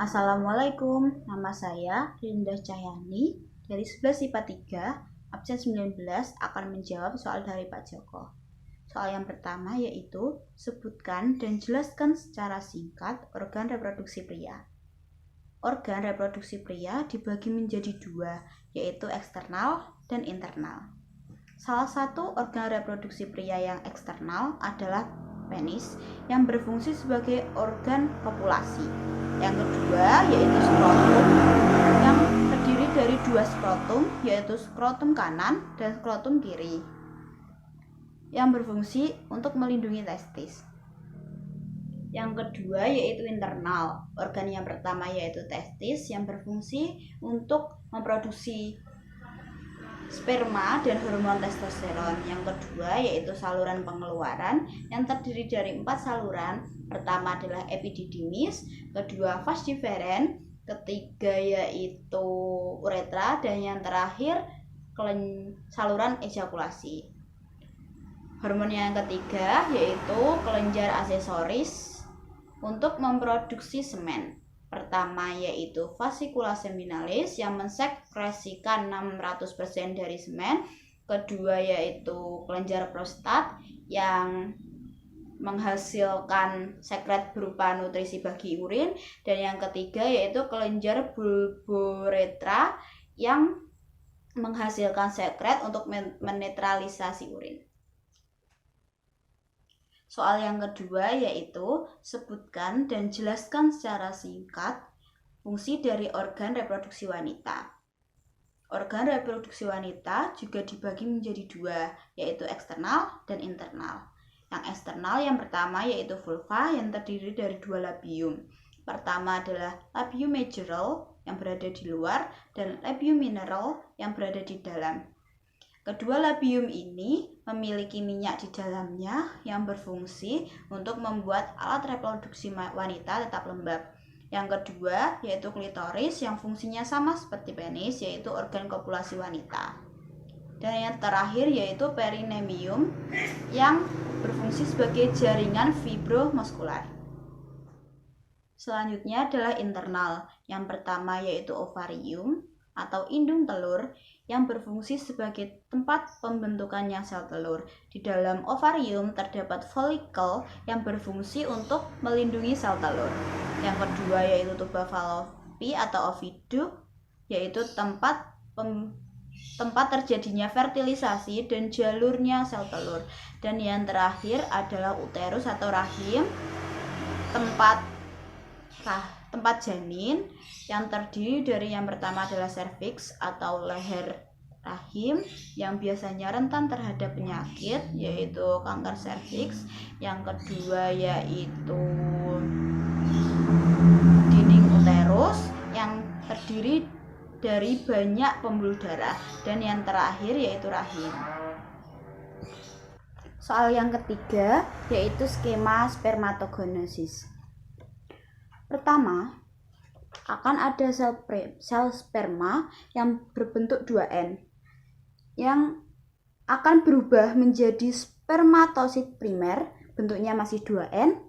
Assalamualaikum, nama saya Rinda Cahyani dari 11 IPA 3, absen 19 akan menjawab soal dari Pak Joko. Soal yang pertama yaitu, sebutkan dan jelaskan secara singkat organ reproduksi pria. Organ reproduksi pria dibagi menjadi dua, yaitu eksternal dan internal. Salah satu organ reproduksi pria yang eksternal adalah penis yang berfungsi sebagai organ kopulasi. Yang kedua yaitu skrotum yang terdiri dari dua skrotum, yaitu skrotum kanan dan skrotum kiri, yang berfungsi untuk melindungi testis. Yang kedua yaitu internal. Organ yang pertama yaitu testis yang berfungsi untuk memproduksi sperma dan hormon testosteron. Yang kedua yaitu saluran pengeluaran yang terdiri dari 4 saluran. Pertama adalah epididymis, kedua vas deferens, ketiga yaitu uretra, dan yang terakhir saluran ejakulasi. Hormon yang ketiga yaitu kelenjar aksesoris untuk memproduksi semen. Pertama yaitu fascicula seminalis yang mensekresikan 600% dari semen. Kedua yaitu kelenjar prostat yang menghasilkan sekret berupa nutrisi bagi urin. Dan yang ketiga yaitu kelenjar bulboretra yang menghasilkan sekret untuk menetralisasi urin. Soal yang kedua yaitu, sebutkan dan jelaskan secara singkat fungsi dari organ reproduksi wanita. Organ reproduksi wanita juga dibagi menjadi dua, yaitu eksternal dan internal. Yang eksternal yang pertama yaitu vulva yang terdiri dari dua labium. Pertama adalah labium majoral yang berada di luar dan labium minor yang berada di dalam. Kedua labium ini memiliki minyak di dalamnya yang berfungsi untuk membuat alat reproduksi wanita tetap lembab. Yang kedua yaitu klitoris yang fungsinya sama seperti penis, yaitu organ kopulasi wanita. Dan yang terakhir yaitu perineum yang berfungsi sebagai jaringan fibromuskular. Selanjutnya adalah internal. Yang pertama yaitu ovarium atau indung telur yang berfungsi sebagai tempat pembentukannya sel telur. Di dalam ovarium terdapat folikel yang berfungsi untuk melindungi sel telur. Yang kedua yaitu tuba fallopi atau oviduct, yaitu tempat terjadinya fertilisasi dan jalurnya sel telur. Dan yang terakhir adalah uterus atau rahim, tempat janin yang terdiri dari yang pertama adalah serviks atau leher rahim yang biasanya rentan terhadap penyakit, yaitu kanker serviks. Yang kedua yaitu dinding uterus yang terdiri dari banyak pembuluh darah, dan yang terakhir yaitu rahim. Soal yang ketiga yaitu skema spermatogenesis. Pertama, akan ada sel sperma yang berbentuk 2N yang akan berubah menjadi spermatosit primer, bentuknya masih 2N,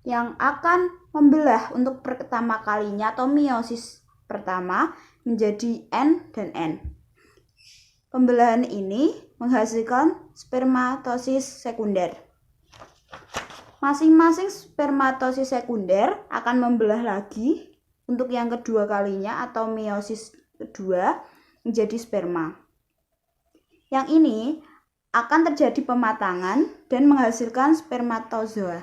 yang akan membelah untuk pertama kalinya atau meiosis pertama menjadi N dan N. Pembelahan ini menghasilkan spermatosis sekunder. Masing-masing spermatosis sekunder akan membelah lagi untuk yang kedua kalinya atau meiosis kedua menjadi sperma. Yang ini akan terjadi pematangan dan menghasilkan spermatozoa.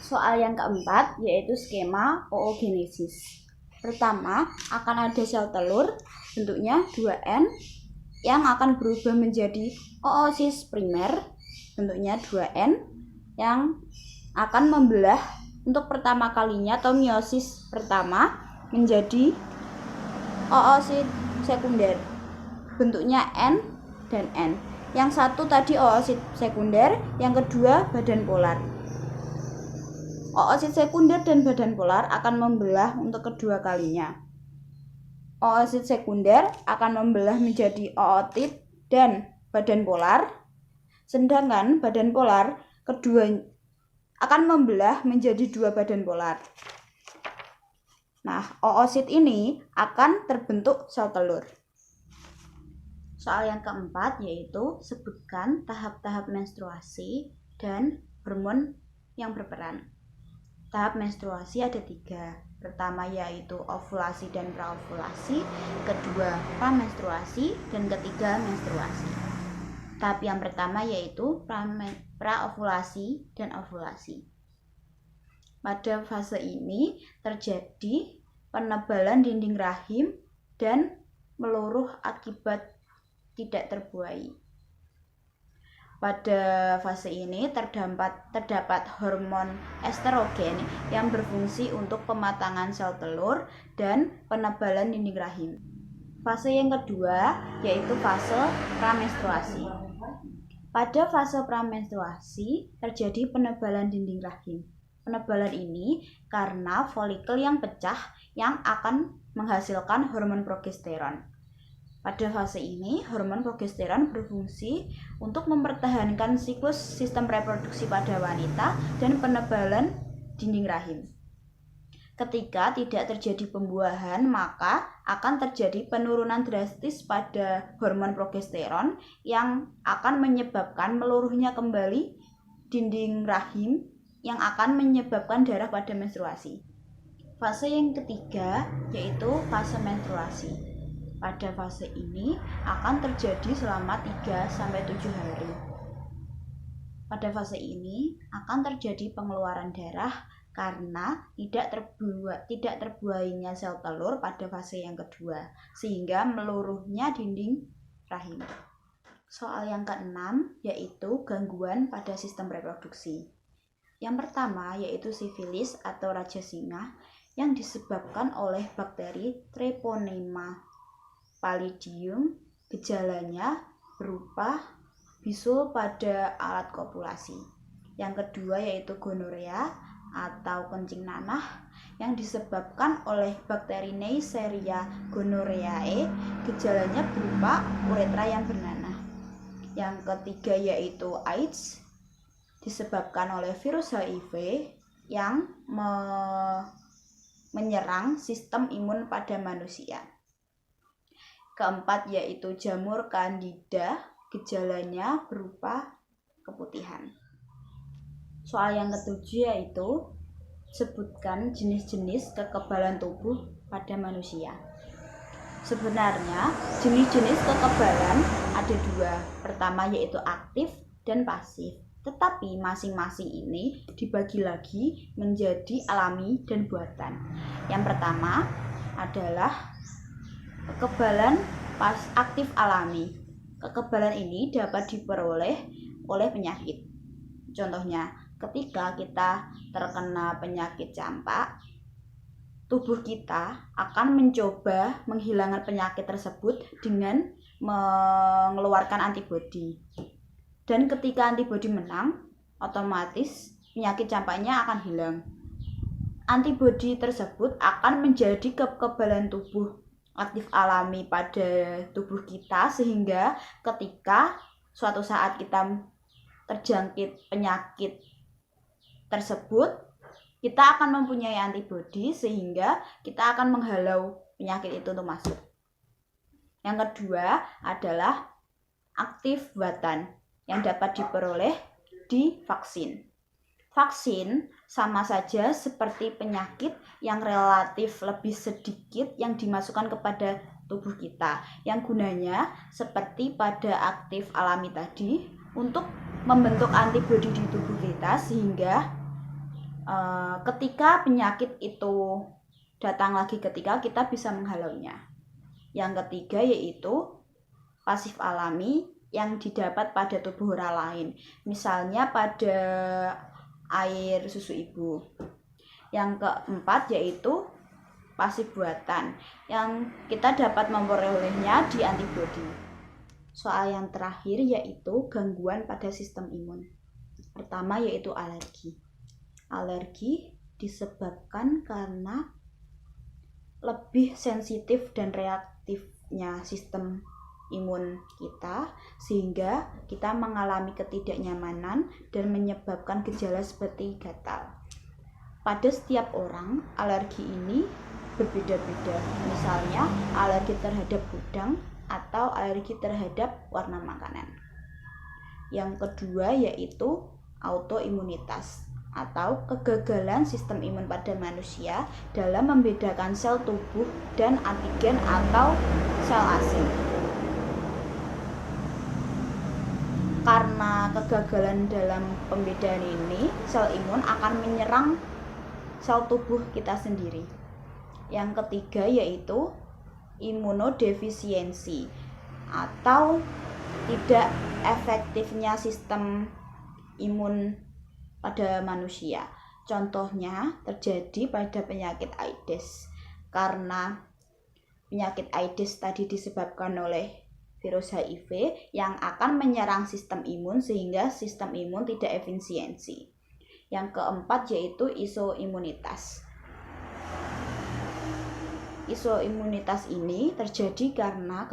Soal yang keempat yaitu skema oogenesis. Pertama, akan ada sel telur bentuknya 2N yang akan berubah menjadi oosis primer bentuknya 2N yang akan membelah untuk pertama kalinya atau meiosis pertama menjadi oosit sekunder bentuknya N dan N. Yang satu tadi oosit sekunder, yang kedua badan polar. Oosit sekunder dan badan polar akan membelah untuk kedua kalinya. Oosit sekunder akan membelah menjadi ootit dan badan polar, sedangkan badan polar kedua akan membelah menjadi dua badan polar. Nah, oosit ini akan terbentuk sel telur. Soal yang keempat yaitu sebutkan tahap-tahap menstruasi dan hormon yang berperan. Tahap menstruasi ada 3. Pertama yaitu ovulasi dan praovulasi, kedua pramenstruasi, dan ketiga menstruasi. Tahap yang pertama yaitu praovulasi dan ovulasi. Pada fase ini terjadi penebalan dinding rahim dan meluruh akibat tidak terbuai. Pada fase ini terdapat hormon estrogen yang berfungsi untuk pematangan sel telur dan penebalan dinding rahim. Fase yang kedua yaitu fase pramenstruasi. Pada fase pramenstruasi terjadi penebalan dinding rahim. Penebalan ini karena folikel yang pecah yang akan menghasilkan hormon progesteron. Pada fase ini, hormon progesteron berfungsi untuk mempertahankan siklus sistem reproduksi pada wanita dan penebalan dinding rahim. Ketika tidak terjadi pembuahan, maka akan terjadi penurunan drastis pada hormon progesteron yang akan menyebabkan meluruhnya kembali dinding rahim yang akan menyebabkan darah pada menstruasi. Fase yang ketiga yaitu fase menstruasi. Pada fase ini akan terjadi selama 3-7 hari. Pada fase ini akan terjadi pengeluaran darah karena tidak terbuainya sel telur pada fase yang kedua, sehingga meluruhnya dinding rahim. Soal yang keenam yaitu gangguan pada sistem reproduksi. Yang pertama yaitu sifilis atau raja singa yang disebabkan oleh bakteri Treponema pallidum. Gejalanya berupa bisul pada alat kopulasi. Yang kedua yaitu gonorea atau kencing nanah yang disebabkan oleh bakteri Neisseria gonorrheae. Gejalanya berupa uretra yang bernanah. Yang ketiga yaitu AIDS disebabkan oleh virus HIV yang menyerang sistem imun pada manusia. Keempat yaitu jamur Candida, gejalanya berupa keputihan. Soal yang ketujuh yaitu sebutkan jenis-jenis kekebalan tubuh pada manusia. Sebenarnya jenis-jenis kekebalan ada 2. Pertama yaitu aktif dan pasif. Tetapi masing-masing ini dibagi lagi menjadi alami dan buatan. Yang pertama adalah kekebalan aktif alami. Kekebalan ini dapat diperoleh oleh penyakit. Contohnya, ketika kita terkena penyakit campak, tubuh kita akan mencoba menghilangkan penyakit tersebut dengan mengeluarkan antibodi. Dan ketika antibodi menang, otomatis penyakit campaknya akan hilang. Antibodi tersebut akan menjadi kekebalan tubuh aktif alami pada tubuh kita, sehingga ketika suatu saat kita terjangkit penyakit tersebut, kita akan mempunyai antibodi sehingga kita akan menghalau penyakit itu untuk masuk. Yang kedua adalah aktif buatan yang dapat diperoleh di vaksin. Vaksin sama saja seperti penyakit yang relatif lebih sedikit yang dimasukkan kepada tubuh kita, yang gunanya seperti pada aktif alami tadi untuk membentuk antibodi di tubuh kita, sehingga ketika penyakit itu datang lagi kita bisa menghalaunya. Yang ketiga yaitu pasif alami yang didapat pada tubuh orang lain, misalnya pada air susu ibu. Yang keempat yaitu pasif buatan yang kita dapat memperolehnya di antibodi. Soal yang terakhir yaitu gangguan pada sistem imun. Pertama yaitu alergi. Alergi disebabkan karena lebih sensitif dan reaktifnya sistem imun kita, sehingga kita mengalami ketidaknyamanan dan menyebabkan gejala seperti gatal. Pada setiap orang, alergi ini berbeda-beda. Misalnya alergi terhadap udang atau alergi terhadap warna makanan. Yang kedua yaitu autoimunitas atau kegagalan sistem imun pada manusia dalam membedakan sel tubuh dan antigen atau sel asing. Karena kegagalan dalam pembedaan ini, sel imun akan menyerang sel tubuh kita sendiri. Yang ketiga yaitu imunodefisiensi atau tidak efektifnya sistem imun pada manusia. Contohnya terjadi pada penyakit Aedes. Karena penyakit Aedes tadi disebabkan oleh virus HIV yang akan menyerang sistem imun sehingga sistem imun tidak efisiensi. Yang keempat yaitu isoimunitas. Isoimunitas ini terjadi karena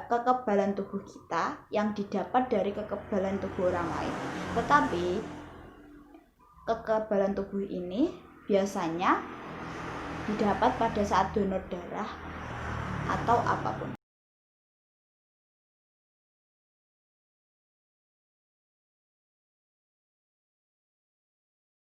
kekebalan tubuh kita yang didapat dari kekebalan tubuh orang lain. Tetapi kekebalan tubuh ini biasanya didapat pada saat donor darah atau apapun.